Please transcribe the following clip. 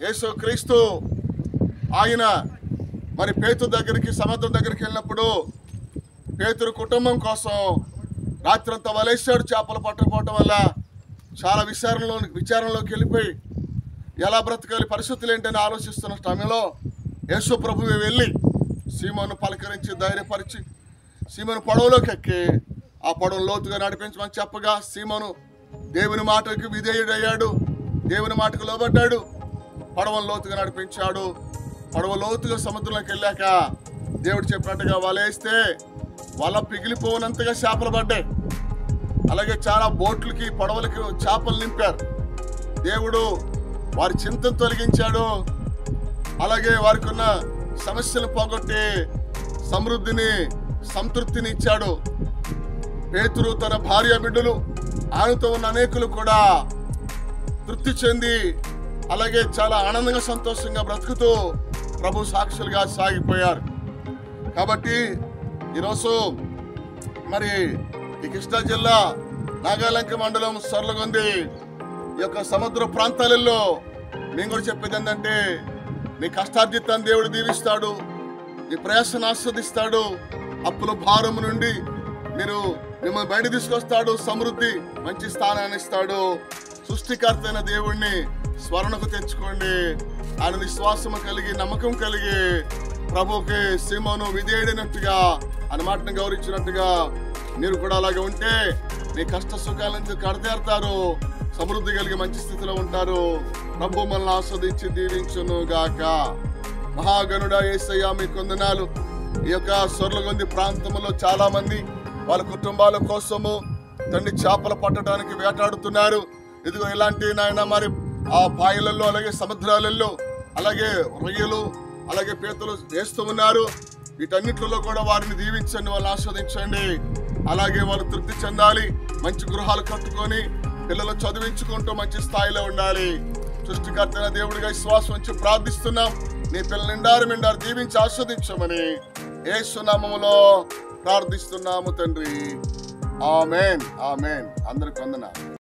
యేసు క్రీస్తు ఆయన మరి పేతురు దగ్గరికి సముద్రం దగ్గరికి వెళ్ళినప్పుడు పేతురు కుటుంబం కోసం రాత్రంతా వలేసాడు. చేపలు పట్టకపోవటం వల్ల చాలా విచారణలోకి వెళ్ళిపోయి ఎలా బ్రతకాలి, పరిస్థితులు ఏంటని ఆలోచిస్తున్న సమయంలో యేసు ప్రభువే వెళ్ళి సీమోను పలకరించి ధైర్యపరిచి సీమోను పడవలోకి ఎక్కి ఆ పడవను లోతుగా నడిపించమని చెప్పగా సీమోను దేవుని మాటకి విధేయుడయ్యాడు, దేవుని మాటకు లోబడ్డాడు, పడవను లోతుగా నడిపించాడు. పడవ లోతుగా సముద్రంలోకి వెళ్ళాక దేవుడు చెప్పినట్టుగా వలేస్తే వల పిగిలిపోనంతగా చేపలు పడ్డాయి. అలాగే చాలా బోట్లకి పడవలకి చేపలు నింపారు. దేవుడు వారి చింతను తొలగించాడు. అలాగే వారికి ఉన్న సమస్యలు పోగొట్టి సమృద్ధిని సంతృప్తిని ఇచ్చాడు. పేతురు తన భార్య బిడ్డలు ఆయనతో ఉన్న అనేకులు కూడా తృప్తి చెంది అలాగే చాలా ఆనందంగా సంతోషంగా బ్రతుకుతూ ప్రభు సాక్షులుగా సాగిపోయారు. కాబట్టి ఈరోజు మరి ఈ కృష్ణా జిల్లా నాగాలంక మండలం సొర్లగొంది ఈ యొక్క సముద్ర ప్రాంతాలలో మేము కూడా చెప్పేది ఏంటంటే నీ కష్టార్జితాన్ని దేవుడు దీవిస్తాడు, నీ ప్రయాసను ఆస్వాదిస్తాడు, అప్పుల భారం నుండి మిమ్మల్ని బయట తీసుకొస్తాడు, సమృద్ధి మంచి స్థానాన్ని ఇస్తాడు. సృష్టికర్త అయిన దేవుణ్ణి స్మరణకు తెచ్చుకోండి. ఆయన విశ్వాసము కలిగి నమ్మకం కలిగి ప్రభుకి సీమోను విధేయుడైనట్టుగా ఆయన మాటను గౌరవించినట్టుగా మీరు కూడా అలాగే ఉంటే మీ కష్ట సుఖాల నుంచి కడతేరుతారు, సమృద్ధి కలిగి మంచి స్థితిలో ఉంటారు. ప్రభు మనల్ని ఆస్వాదించి దీవించును గాక. మహాగణుడా యేసయ్య మీ కొందనాలు. ఈ యొక్క సొర్లగొంది ప్రాంతంలో చాలా మంది వాళ్ళ కుటుంబాల కోసము తండ్రి చేపలు పట్టడానికి వేటాడుతున్నారు. ఇదిగో ఇలాంటి నాయన మరి ఆ బాయిలలో అలాగే సముద్రాలలో అలాగే రొయ్యలు అలాగే పీతలు వేస్తూ ఉన్నారు. వీటన్నిటిలో కూడా వారిని దీవించండి, వాళ్ళని ఆస్వాదించండి. అలాగే వాళ్ళు తృప్తి చెందాలి, మంచి గృహాలు కట్టుకొని పిల్లలు చదివించుకుంటూ మంచి స్థాయిలో ఉండాలి. సృష్టికర్త దేవుడిగా విశ్వాసం ఉంచి ప్రార్థిస్తున్నాం. నీ పిల్లలు నిండారు దీవించి ఆస్వాదించమని యేసు నామములో ప్రార్థిస్తున్నాము తండ్రి. ఆమేన్ ఆమేన్. అందరికి వందనాలు.